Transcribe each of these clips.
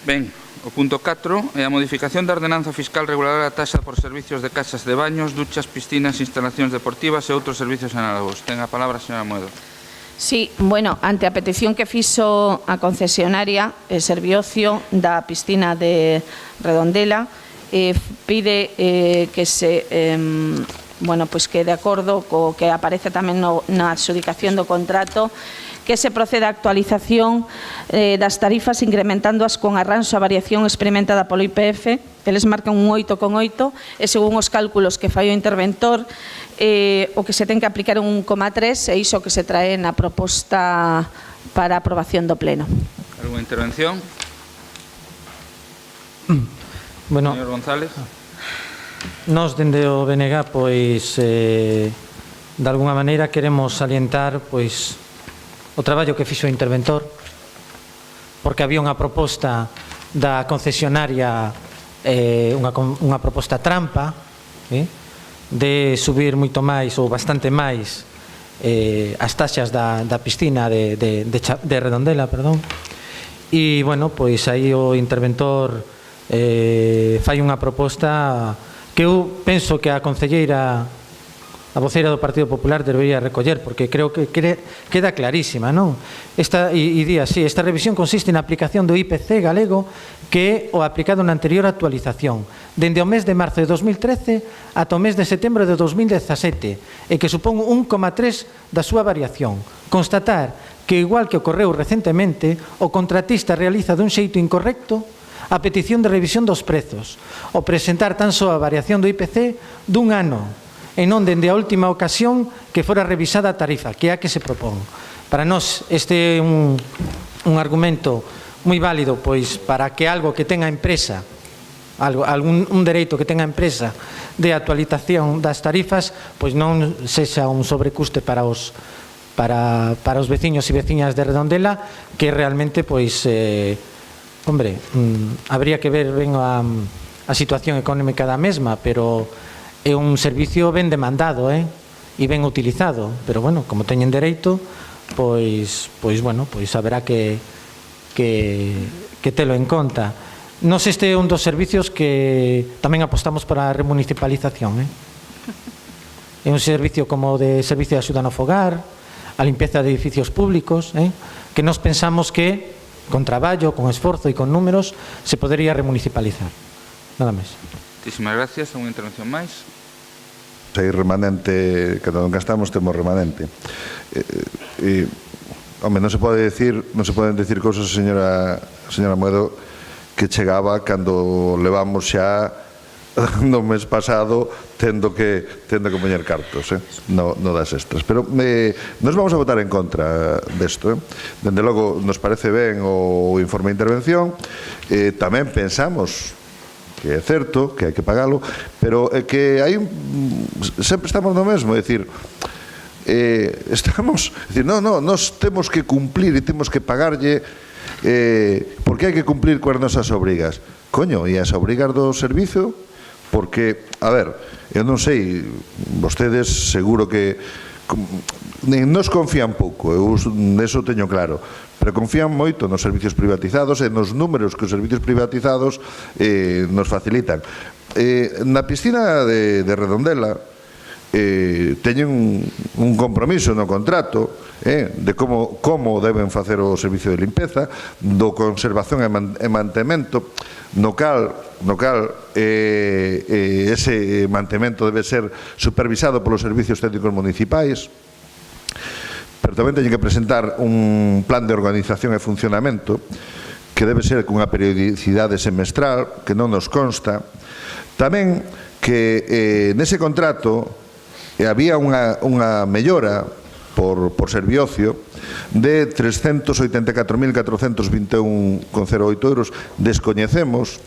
Ben, o punto 4 é a modificación da ordenanza fiscal reguladora da taxa por servicios de casas de baños, duchas, piscinas, instalacións deportivas e outros servicios análogos. Ten a palabra a señora Moedo. Sí, bueno, ante a petición que fixo a concesionaria Serviocio da piscina de Redondela, pide que se bueno, pois que de acordo co que aparece tamén na adxudicación do contrato, que se proceda a actualización das tarifas incrementándoas con arranxo a variación experimentada polo IPF. Eles marcan un 8,8 e según os cálculos que fai o interventor o que se ten que aplicar un 1,3 e iso que se trae na proposta para aprobación do Pleno. Alguna intervención? Bueno, Señor González. Nós, dende o BNG, pois, de alguna maneira queremos salientar, pois, o traballo que fixo o interventor, porque había unha proposta da concesionaria, unha proposta trampa, de subir moito máis ou bastante máis as taxas da piscina de Redondela, perdón. E, bueno, pois aí o interventor fai unha proposta que eu penso que a concelleira, a voceira do Partido Popular debería recoller, porque creo que queda clarísima, non? E di así, esta revisión consiste na aplicación do IPC galego que é o aplicado na anterior actualización, dende o mes de marzo de 2013 ata o mes de setembro de 2017, e que supón un 1,3 da súa variación. Constatar que, igual que ocorreu recentemente, o contratista realiza dun xeito incorrecto a petición de revisión dos prezos, o presentar tan só a variación do IPC dun ano, e non dende a última ocasión que fora revisada a tarifa, que é a que se propón. Para nós este é un argumento moi válido, pois para que algo que tenga empresa, un dereito que tenga empresa de actualización das tarifas, pois non sexa un sobrecuste para os veciños e veciñas de Redondela, que realmente, pois, hombre, habría que ver ben a situación económica da mesma, pero é un servicio ben demandado e ben utilizado, pero, bueno, como teñen dereito, pois bueno, pois haberá que telo en conta. Nos este é un dos servicios que tamén apostamos para a remunicipalización. É un servicio como de servicio de axuda no fogar, a limpeza de edificios públicos, que nos pensamos que con traballo, con esforzo e con números se podería remunicipalizar. Nada máis. Muchísimas gracias. Unha intervención máis? Hai remanente, cada non gastamos temos remanente. Home, non se poden decir cousas, señora Moedo, que chegaba cando levamos xa no mes pasado tendo que poñer cartos no das extras, pero nos vamos a votar en contra desto. Dende logo nos parece ben o informe de intervención, tamén pensamos que é certo que hai que pagalo, pero é que hai sempre estamos no mesmo, é dicir, nós temos que cumplir e temos que pagarlle porque hai que cumplir coas nosas obrigas. Coño, e as obrigas do servizo, porque, a ver, eu non sei, vostedes seguro que nos confían pouco, eu eso teño claro, pero confían moito nos servicios privatizados e nos números que os servicios privatizados nos facilitan. Na piscina de Redondela teñen un compromiso no contrato de como deben facer o servicio de limpeza, do conservación e mantemento, no cal ese mantemento debe ser supervisado polos servicios técnicos municipais, pero tamén teñen que presentar un plan de organización e funcionamento que debe ser cunha periodicidade semestral, que non nos consta. Tamén que nese contrato había unha mellora por Serviocio de 384.421,08 euros. Descoñecemos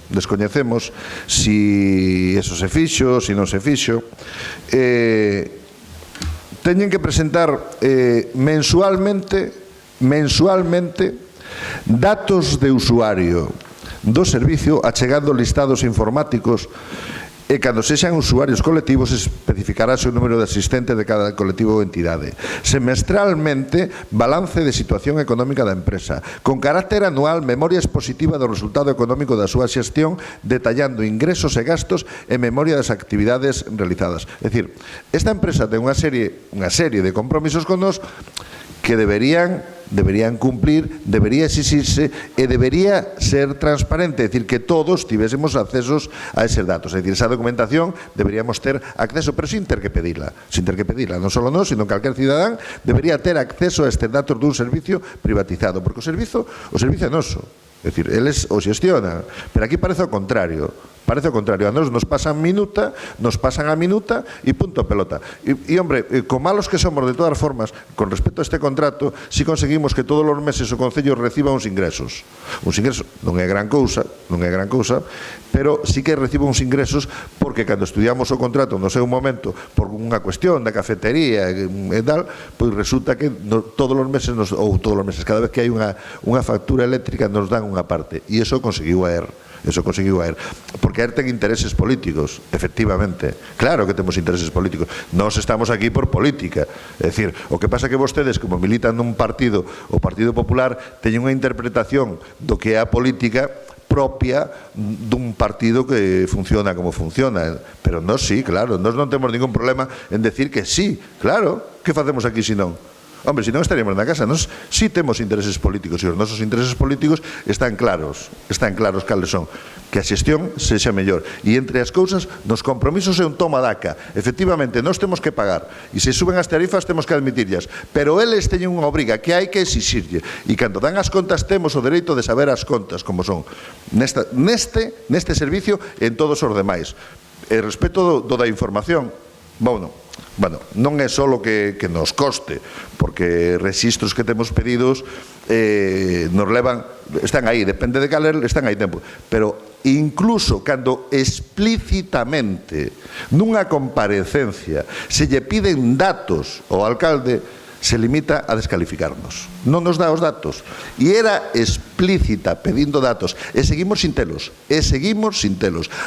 si eso se fixo, si non se fixo. Teñen que presentar mensualmente datos de usuario do servicio, achegando listados informáticos E cando sexan usuarios colectivos especificarase o número de asistentes de cada colectivo ou entidade. Semestralmente, balance de situación económica da empresa. Con carácter anual, memoria expositiva do resultado económico da súa xestión, detallando ingresos e gastos e memoria das actividades realizadas. É dicir, esta empresa ten unha serie de compromisos con nós que deberían cumplir, debería exixirse e debería ser transparente, é dicir, que todos tivésemos accesos a eses datos, é dicir, esa documentación deberíamos ter acceso, pero sin ter que pedila, non só nós, sino que calquer cidadán debería ter acceso a estes datos dun servicio privatizado, porque o servicio é noso, é dicir, eles o xestionan, pero aquí parece o contrario. A nos pasan a minuta e punto pelota. E hombre, con malos que somos de todas formas, con respecto a este contrato, si conseguimos que todos os meses o Concello reciba uns ingresos. Uns ingresos non é gran cousa, pero sí que reciba uns ingresos porque cando estudiamos o contrato no seu momento, por unha cuestión da cafetería e tal, pois resulta que todos os meses, cada vez que hai unha factura eléctrica nos dan unha parte, e iso conseguiu a ER. Porque ER ten intereses políticos, efectivamente. Claro que temos intereses políticos. Nós estamos aquí por política. É dicir, o que pasa que vostedes, como militan nun partido, o Partido Popular, teñen unha interpretación do que é a política propia dun partido que funciona como funciona. Pero nós sí, claro, nós non temos ningún problema en decir que sí, claro. Que facemos aquí se non? Hombre, se non estaríamos na casa. Nós sí temos intereses políticos e os nosos intereses políticos están claros cales son, que a xestión sexa mellor, e entre as cousas nos compromisos é un toma daca. Efectivamente, nós temos que pagar, e se suben as tarifas temos que admitirlas, pero eles teñen unha obriga que hai que exixirlle, e cando dan as contas temos o dereito de saber as contas como son neste servicio e en todos os demais. E respecto do da información, bueno, non é só o que nos coste, porque registros que temos pedidos nos levan, están aí, depende de cal están aí tempo, pero incluso cando explícitamente nunha comparecencia se lle piden datos ao alcalde, se limita a descalificarnos, non nos dá os datos, e era explícita pedindo datos, e seguimos sin telos,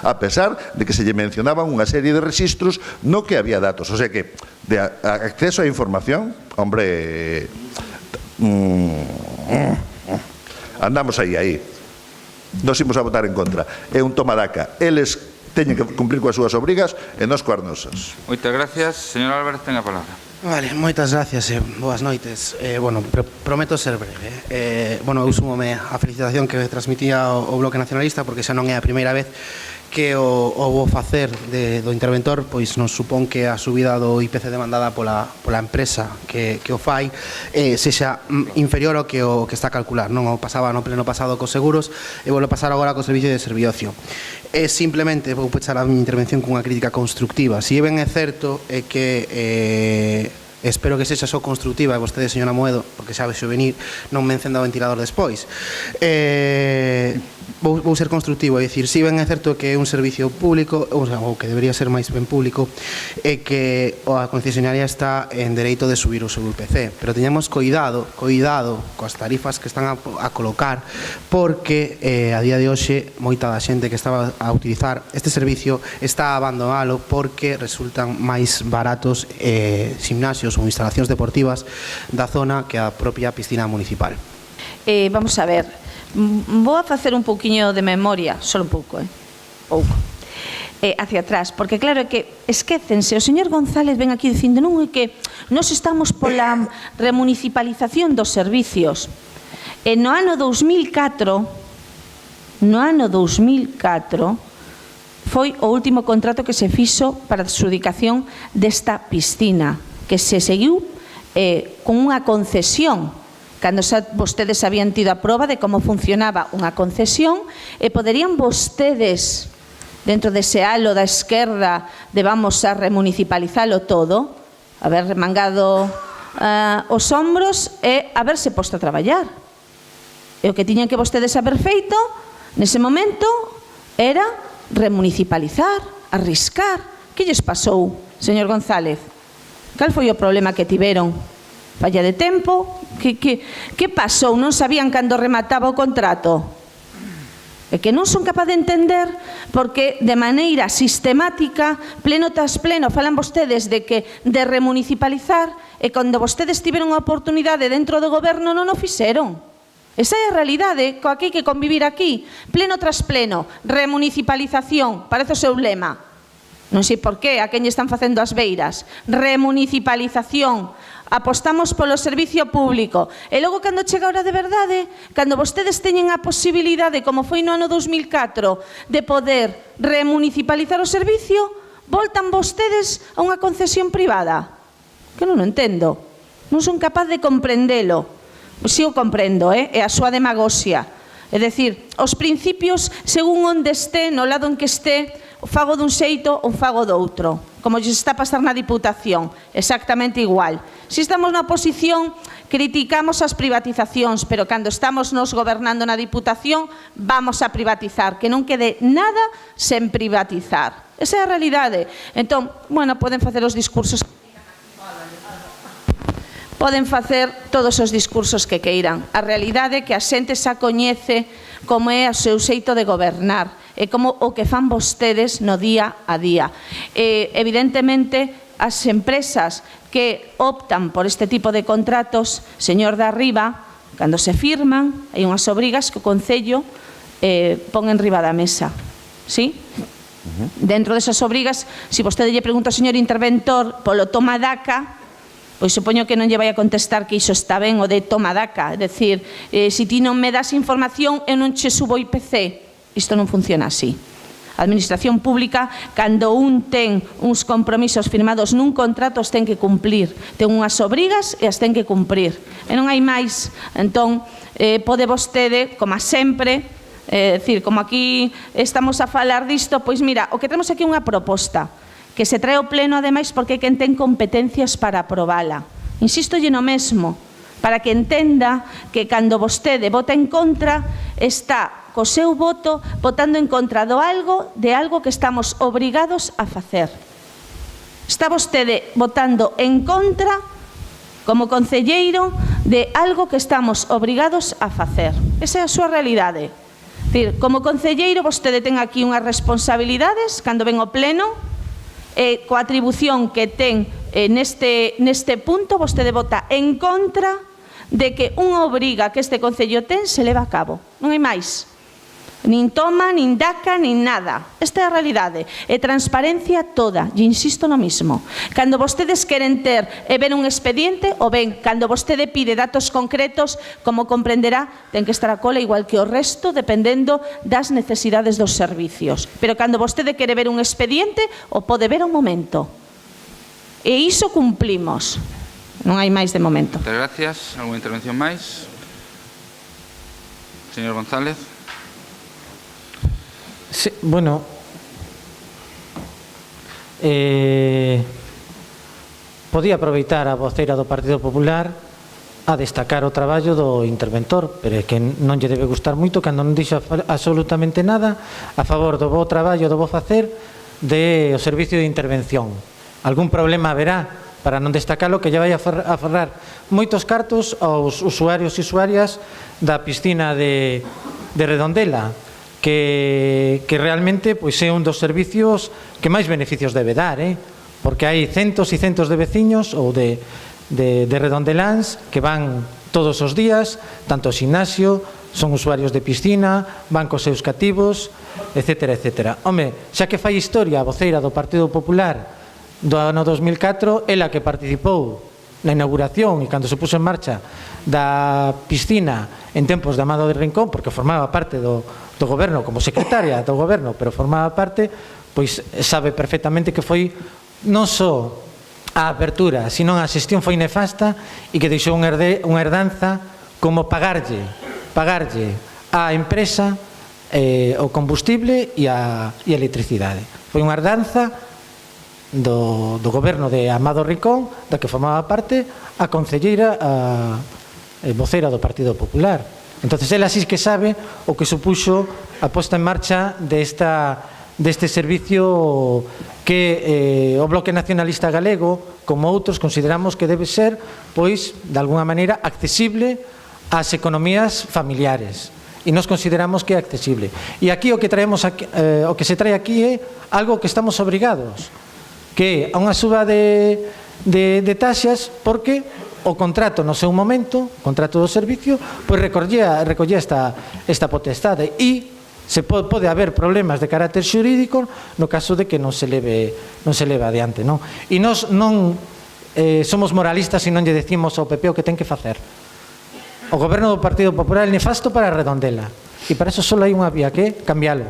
a pesar de que se lle mencionaban unha serie de registros no que había datos, o sea que de acceso a información, hombre, andamos aí, nos imos a votar en contra, é un toma daca, eles teñen que cumplir coas súas obrigas e nós coas nosas. Moitas gracias. Señor Álvarez, ten a palabra. Vale, moitas gracias e boas noites. Prometo ser breve. Eu súmome a felicitación que transmitía o Bloque Nacionalista, porque xa non é a primeira vez que o vou facer do interventor, pois nos supón que a subida do IPC demandada pola empresa que o fai sexa inferior ao que está a calcular. Non o pasaba no pleno pasado cos seguros e vou pasar agora co servicio de serviocio. Simplemente vou pechar a miña intervención cunha crítica constructiva. Si ben é certo que espero que sexa só constructiva, e vostede, señora Moedo, porque xa vexo venir, non me encenda o ventilador despois. Vou ser constructivo, é dicir, si ben é certo que é un servicio público, ou que debería ser máis ben público, é que a concesionaria está en dereito de subir o seu IPC, pero teñamos cuidado coas tarifas que están a colocar, porque a día de hoxe moita da xente que estaba a utilizar este servicio está a abandonalo porque resultan máis baratos gimnasios ou instalacións deportivas da zona que a propia piscina municipal. Vamos a ver, vou a facer un pouquiño de memoria, só un pouco, hacia atrás, porque claro que esquécense, o señor González ven aquí dicindo non é que nós estamos pola remunicipalización dos servicios. No ano 2004 foi o último contrato que se fixo para a adxudicación desta piscina, que se seguiu con unha concesión, cando vostedes habían tido a proba de como funcionaba unha concesión, e poderían vostedes, dentro dese halo da esquerda de vamos a remunicipalizalo todo, haber remangado os hombros e haberse posto a traballar. E o que tiñan que vostedes haber feito nese momento era remunicipalizar, arriscar. Que lles pasou, señor González? Cal foi o problema que tiveron? Falla de tempo? Que pasou? Non sabían cando remataba o contrato? E que non son capaz de entender porque de maneira sistemática, pleno tras pleno, falan vostedes de remunicipalizar e cando vostedes tiveron a oportunidade dentro do goberno non o fixeron. Esa é a realidade coa que hai que convivir aquí. Pleno tras pleno, remunicipalización, parece o seu lema. Non sei por qué, a quen lle están facendo as beiras. Remunicipalización. Apostamos polo servicio público. E logo, cando chega a hora de verdade, cando vostedes teñen a posibilidade, como foi no ano 2004, de poder remunicipalizar o servicio, voltan vostedes a unha concesión privada. Que non o entendo. Non son capaz de comprendelo. Si o comprendo, é a súa demagoxia. É dicir, os principios, según onde este, no lado en que este, fago dun xeito ou fago doutro, como lle está a pasar na Diputación, exactamente igual. Se estamos na oposición, criticamos as privatizacións, pero cando estamos nos gobernando na Diputación, vamos a privatizar, que non quede nada sen privatizar. Esa é a realidade. Entón, bueno, poden facer os discursos, poden facer todos os discursos que queiran. A realidade é que a xente xa coñece como é o seu xeito de gobernar e como o que fan vostedes no día a día. Evidentemente, as empresas que optan por este tipo de contratos, señor de arriba, cando se firman, hai unhas obrigas que o Concello pon en riba da mesa. ¿Sí? Dentro desas obrigas, se vostede lle pregunta ao señor interventor polo toma daca, pois supoño que non lle vai a contestar que iso está ben o de toma daca. É dicir, se ti non me das información, eu non che subo IPC. Isto non funciona así. A administración pública, cando un ten uns compromisos firmados nun contrato, os ten que cumplir. Ten unhas obrigas e as ten que cumprir. E non hai máis. Entón, pode vostede, como sempre, decir, como aquí estamos a falar disto, pois mira, o que temos aquí é unha proposta que se trae ao pleno, ademais, porque hai quen ten competencias para aprobala. Insisto no mesmo, para que entenda que cando vostede vota en contra, está co seu voto votando en contra de algo que estamos obrigados a facer. Está vostede votando en contra, como concelleiro, de algo que estamos obrigados a facer. Esa é a súa realidade. Decir, como concelleiro, vostede ten aquí unhas responsabilidades cando ven ao pleno, coa atribución que ten neste punto, vostede vota en contra de que unha obriga que este Concello ten se leva a cabo. Non hai máis. Nin toma, nin daca, nin nada. Esta é a realidade. E transparencia toda. E insisto no mismo. Cando vostedes queren ter e ver un expediente, ou ben, cando vostede pide datos concretos, como comprenderá, ten que estar a cola igual que o resto, dependendo das necesidades dos servicios. Pero cando vostede quere ver un expediente, o pode ver ao momento. E iso cumplimos. Non hai máis de momento. Moitas gracias. Alguna intervención máis? Señor González. Sí, bueno, podía aproveitar a voceira do Partido Popular a destacar o traballo do interventor, pero é que non lle debe gustar moito cando non dixo absolutamente nada a favor do bo traballo, do bo facer do servicio de intervención. Algún problema haberá para non destacalo, que lle vai a aforrar moitos cartos aos usuarios e usuarias da piscina de Redondela, que realmente pois é un dos servicios que máis beneficios debe dar, porque hai centos e centos de veciños ou de redondeláns que van todos os días, tanto ao gimnasio, son usuarios de piscina, van cos seus cativos, etcétera, etcétera. Home, xa que fai historia a voceira do Partido Popular do ano 2004, ela que participou na inauguración e cando se puso en marcha da piscina en tempos de Amado de Rincón, porque formaba parte do goberno, como secretaria do goberno, pero formaba parte, pois sabe perfectamente que foi non só a apertura, sino a xestión foi nefasta e que deixou unha herdanza como pagarlle á empresa o combustible e a electricidade. Foi unha herdanza do goberno de Amado Rincón, da que formaba parte a concelleira voceira do Partido Popular. Entonces, ela sí que sabe o que supuxo a posta en marcha deste servicio que o Bloque Nacionalista Galego, como outros, consideramos que debe ser, pois, de alguna maneira, accesible ás economías familiares. e nos consideramos que é accesible. E aquí o que traemos aquí, o que se trae aquí é algo que estamos obrigados, que é a unha suba de taxas, porque o contrato no seu momento, o contrato do servicio, pois recollía esta potestade, e se pode haber problemas de carácter xurídico no caso de que non se leve adiante, non? E nós non somos moralistas e non lle decimos ao PP o que ten que facer. O goberno do Partido Popular é nefasto para Redondela, e para eso só hai unha vía, que é cambialo.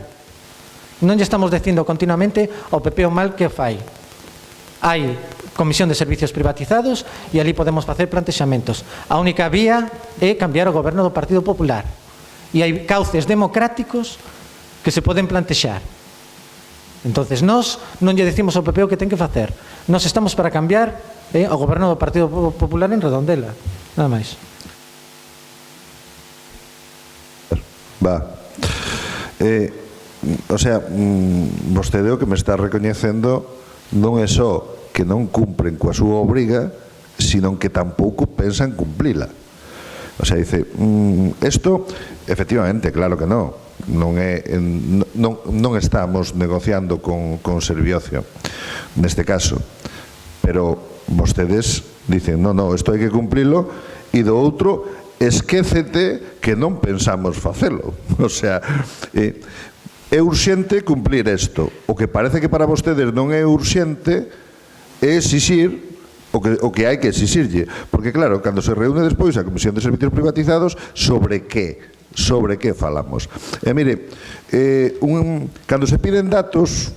Non lle estamos dicindo continuamente ao PP o mal que fai. Hai Comisión de Servicios Privatizados e ali podemos facer plantexamentos. A única vía é cambiar o goberno do Partido Popular, e hai cauces democráticos que se poden plantexar. Entonces, nós non lle decimos ao PP o que ten que facer. Nós estamos para cambiar o goberno do Partido Popular en Redondela, nada máis. O sea, vostede o que me está recoñecendo non é só que non cumpren coa súa obriga, sino que tampouco pensan cumplila. O sea, dice, isto, efectivamente, claro que non estamos negociando con Serviocio neste caso, pero vostedes dicen, non, isto hai que cumplilo, e do outro, esquécete que non pensamos facelo. O sea, é urxente cumplir isto. O que parece que para vostedes non é urxente é exixir o que hai que exixirlle. Porque claro, cando se reúne despois a Comisión de Servicios Privatizados, sobre que falamos? E mire, cando se piden datos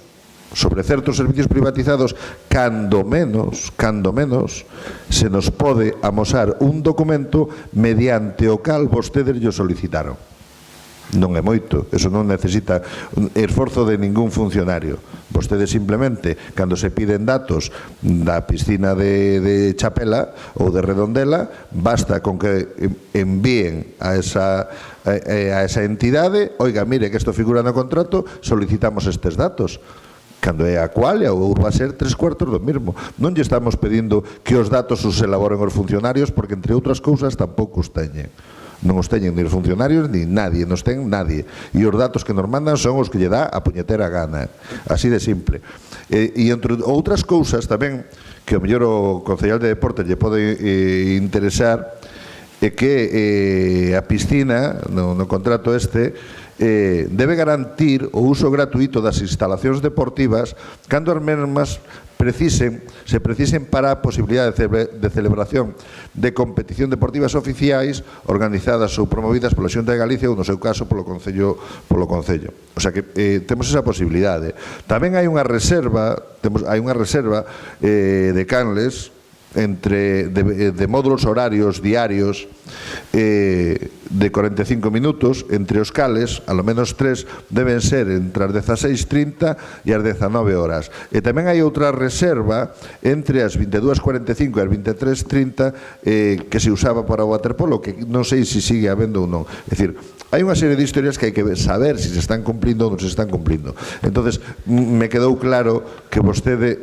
sobre certos servicios privatizados, cando menos se nos pode amosar un documento mediante o cal vostedes llo solicitaron. Non é moito, eso non necesita esforzo de ningún funcionario. Vostedes simplemente, cando se piden datos da piscina de Chapela ou de Redondela, basta con que envíen a esa entidade, oiga, mire que isto figura no contrato, solicitamos estes datos. Cando é a Qualia ou Urbaser, 3/4 do mesmo. Non lle estamos pedindo que os datos os elaboren os funcionarios, porque, entre outras cousas, tampouco os teñen. Non os teñen ni os funcionarios, ni nadie, nos ten nadie. E os datos que nos mandan son os que lle dá a puñetera gana. Así de simple. E, entre outras cousas, tamén, que o mellor o concejal de Deportes lle pode interesar, é que a piscina, no contrato debe garantir o uso gratuito das instalacións deportivas cando as mesmas se precisen para a posibilidade de celebración de competición deportivas oficiais organizadas ou promovidas pola Xunta de Galicia ou, no seu caso, polo Concello. O sea que temos esa posibilidade. Tamén hai unha reserva de canles de módulos horarios diarios de 45 minutos, entre os cales, a lo menos 3 deben ser entre as 16:30 e as 19 horas. E tamén hai outra reserva entre as 22:45 e as 23:30 que se usaba para o waterpolo, que non sei se sigue habendo ou non. É dicir, hai unha serie de historias que hai que saber se están cumplindo ou non se están cumplindo. Entonces, me quedou claro que vostede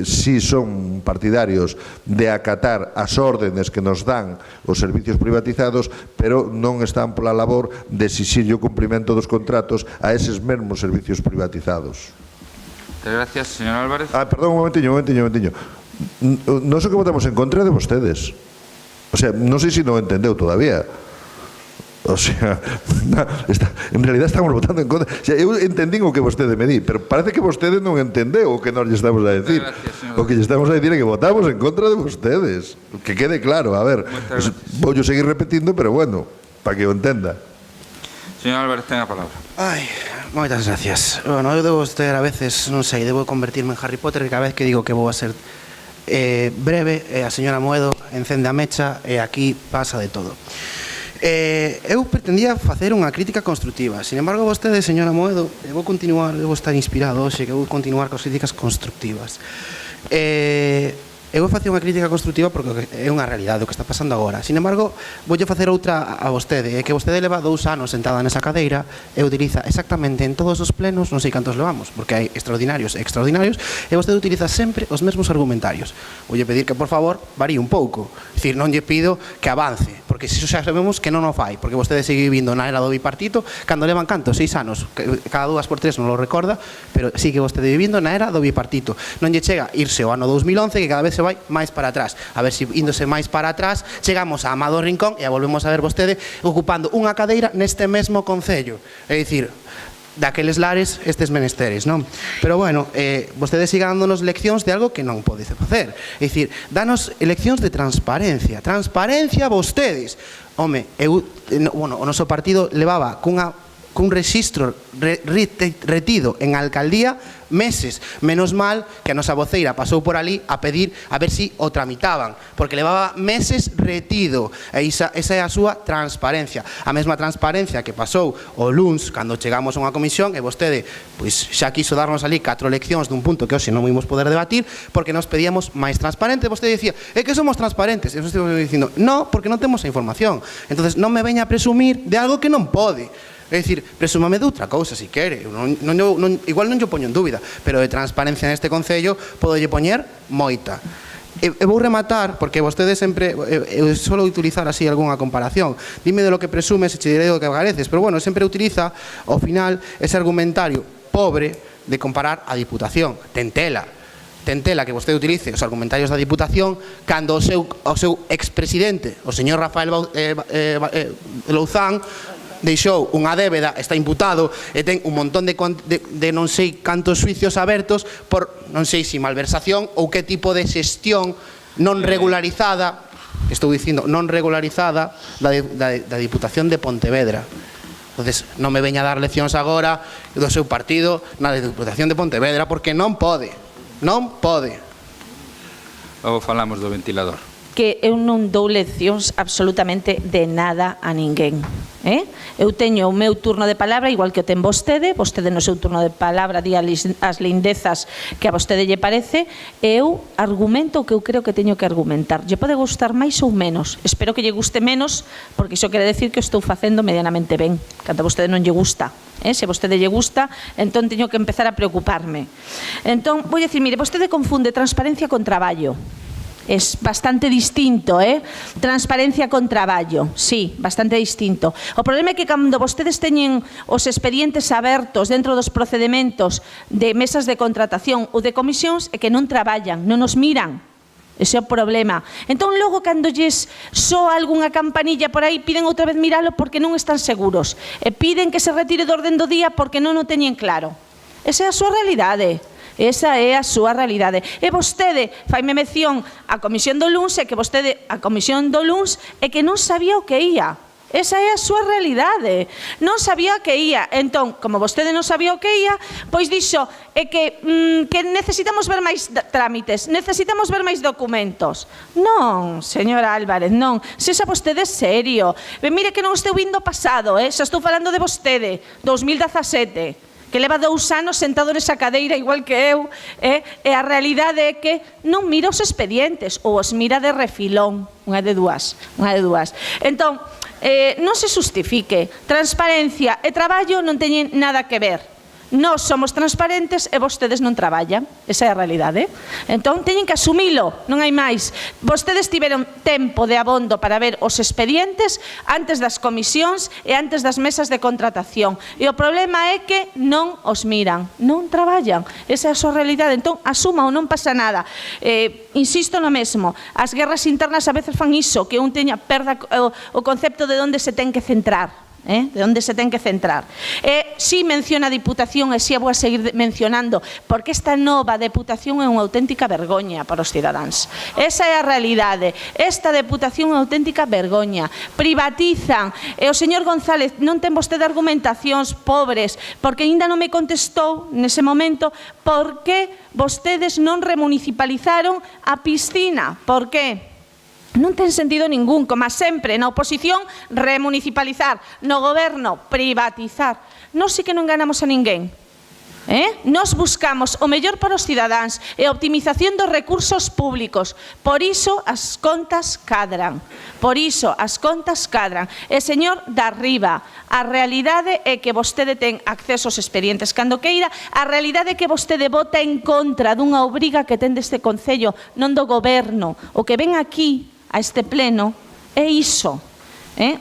si son partidarios de acatar as órdenes que nos dan os servicios privatizados, pero non están pola labor de exixir o cumprimento dos contratos a eses mesmos servicios privatizados. Gracias, señor Álvarez. Perdón, un momentiño. Non sei que votamos en contra de vostedes. O sea, non sei se non entendeu todavía. O sea, en realidad estamos votando en contra. O sea, eu entendín o que vostede me di, pero parece que vostede non entendeu o que nós lle estamos a decir. O que lle estamos a decir é que votamos en contra de vostedes. Que quede claro, a ver, vou seguir repetindo, pero bueno, para que o entenda. Señor Álvarez, ten a palabra. Moitas gracias. Bueno, eu debo ter a veces, non sei, debo convertirme en Harry Potter, que cada vez que digo que vou a ser breve, a señora Moedo encende a mecha e aquí pasa de todo. Eu pretendía facer unha crítica constructiva. Sin embargo, vostede, señora Moedo, vou estar inspirado hoxe, que vou continuar con críticas constructivas. Eu vou facer unha crítica constructiva porque é unha realidade o que está pasando agora. Sin embargo, voulle facer outra a vostede, que vostede leva 2 anos sentada nesa cadeira e utiliza exactamente en todos os plenos, non sei cantos levamos, porque hai extraordinarios, e vostede utiliza sempre os mesmos argumentarios. Voulle pedir que, por favor, varíe un pouco. É dicir, non lle pido que avance, porque se xa sabemos que non o fai, porque vostede sigue vivindo na era do bipartito, cando levan canto, 6 anos, cada 2 por 3 non lo recorda, pero sigue vostede vivindo na era do bipartito. Non lle chega irse o ano 2011, que cada vez se vai máis para atrás. A ver se índose máis para atrás, chegamos a Amado Rincón e a volvemos a ver vostede ocupando unha cadeira neste mesmo concello. É dicir, daqueles lares estes menesteres, non? Pero bueno, vostedes sigan dándonos leccións de algo que non pode facer. É dicir, danos leccións de transparencia. Transparencia vostedes. Home, o noso partido levaba cun rexistro retido en a alcaldía meses. Menos mal que a nosa voceira pasou por ali a pedir a ver si o tramitaban, porque levaba meses retido. E esa é a súa transparencia. A mesma transparencia que pasou o luns cando chegamos a unha comisión e vostede pois xa quiso darnos ali 4 leccións dun punto que hoxe non vimos poder debatir porque nos pedíamos máis transparente. Vostede dicía, é que somos transparentes. E eu estou dicindo, no, porque non temos a información. Entonces non me veña a presumir de algo que non pode. É dicir, presúmame de outra cousa, se quere. Igual non yo poño en dúbida, pero de transparencia neste concello podolle poñer moita. E vou rematar, porque vostede sempre solo utilizar así algunha comparación. Dime de lo que presumes e che diré do que agradeces, pero bueno, sempre utiliza ao final ese argumentario pobre de comparar a Diputación. Tentela que vostede utilice os argumentarios da Diputación cando o seu expresidente, o señor Rafael Louzán, deixou unha débeda, está imputado e ten un montón de non sei cantos xuicios abertos por non sei se malversación ou que tipo de xestión non regularizada, estou dicindo non regularizada, da Diputación de Pontevedra. Entonces, non me veña a dar leccións agora do seu partido na Diputación de Pontevedra porque non pode. Non pode. Logo falamos do ventilador. Que eu non dou leccións absolutamente de nada a ninguén. Eu teño o meu turno de palabra igual que o ten vostede no seu turno de palabra di as lindezas que a vostede lle parece, e eu argumento o que eu creo que teño que argumentar. Lle pode gustar máis ou menos, espero que lle guste menos, porque iso quere decir que o estou facendo medianamente ben, cando a vostede non lle gusta. Se a vostede lle gusta, entón teño que empezar a preocuparme. Entón, vou dicir, mire, vostede confunde transparencia con traballo. Es bastante distinto, transparencia con traballo, sí, bastante distinto. O problema é que cando vostedes teñen os expedientes abertos dentro dos procedementos de mesas de contratación ou de comisións é que non traballan, non nos miran. Ese é o problema. Entón, logo, cando lles soa algunha campanilla por aí, piden outra vez miralo porque non están seguros. E piden que se retire do orden do día porque non o teñen claro. Esa é a súa realidade. Esa é a súa realidade. E vostede faime mención a comisión do luns e que vostede a comisión do luns é que non sabía o que ia. Esa é a súa realidade. Non sabía o que ia. Entón, como vostede non sabía o que ia, pois dixo é que necesitamos ver máis trámites, necesitamos ver máis documentos. Non, señora Álvarez, non. Sexa vostede serio. Mire que non estou vindo pasado, xa estou falando de vostede, 2017. Que leva 2 anos sentado nesa cadeira igual que eu, e a realidade é que non mira os expedientes ou os mira de refilón, unha de dúas. Entón, non se justifique, transparencia e traballo non teñen nada que ver. Nós somos transparentes e vostedes non traballan, esa é a realidade. Entón, teñen que asumilo, non hai máis. Vostedes tiveron tempo de abondo para ver os expedientes antes das comisións e antes das mesas de contratación. E o problema é que non os miran, non traballan. Esa é a súa realidade. Entón, asuma ou non pasa nada. Insisto no mesmo, as guerras internas a veces fan iso, que un perda o concepto de onde se ten que centrar. De onde se ten que centrar. Si menciona a Diputación e si a vou a seguir mencionando, porque esta nova Deputación é unha auténtica vergoña para os cidadáns. Esa é a realidade. Esta Deputación é unha auténtica vergoña. Privatizan. E o señor González, non ten vostede argumentacións pobres, porque ainda non me contestou nese momento por que vostedes non remunicipalizaron a piscina. Por que? Non ten sentido ningún, como sempre, na oposición, remunicipalizar, no goberno, privatizar. Nós sí que non ganamos a ninguén. Nós buscamos o mellor para os cidadáns e a optimización dos recursos públicos. Por iso as contas cadran. E, señor Darriba, a realidade é que vostede ten acceso aos expedientes cando queira, a realidade é que vostede vota en contra dunha obriga que ten deste Concello, non do goberno. O que ven aquí a este pleno é iso.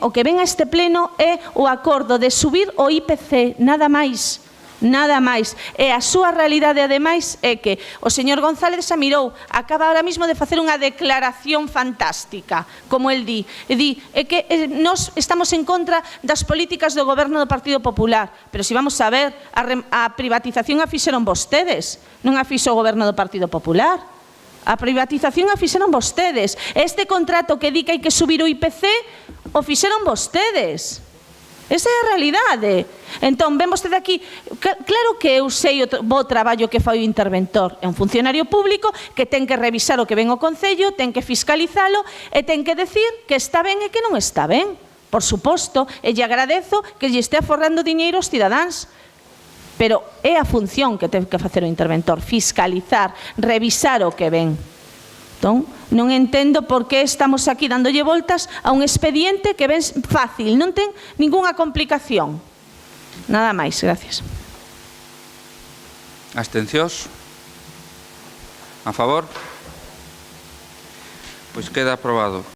O que ven a este pleno é o acordo de subir o IPC, nada máis. Nada máis. E a súa realidade, ademais, é que o señor González xa mirou, acaba ahora mismo de facer unha declaración fantástica, como el di. E di, é que nós estamos en contra das políticas do goberno do Partido Popular. Pero se vamos a ver, a privatización a fixeron vostedes, non a fixo o goberno do Partido Popular. A privatización a fixeron vostedes. Este contrato que di que hai que subir o IPC, o fixeron vostedes. Esa é a realidade. Entón, ven vostede aquí, claro que eu sei o bo traballo que fai o interventor. É un funcionario público que ten que revisar o que ven o Concello, ten que fiscalizalo e ten que decir que está ben e que non está ben. Por suposto, e lle agradezo que lle estea forrando diñeiro aos cidadáns. Pero é a función que ten que facer o interventor, fiscalizar, revisar o que ven. Entón, non entendo por que estamos aquí dándolle voltas a un expediente que ven fácil, non ten ningunha complicación. Nada máis, gracias. Abstencións? A favor? Pois queda aprobado.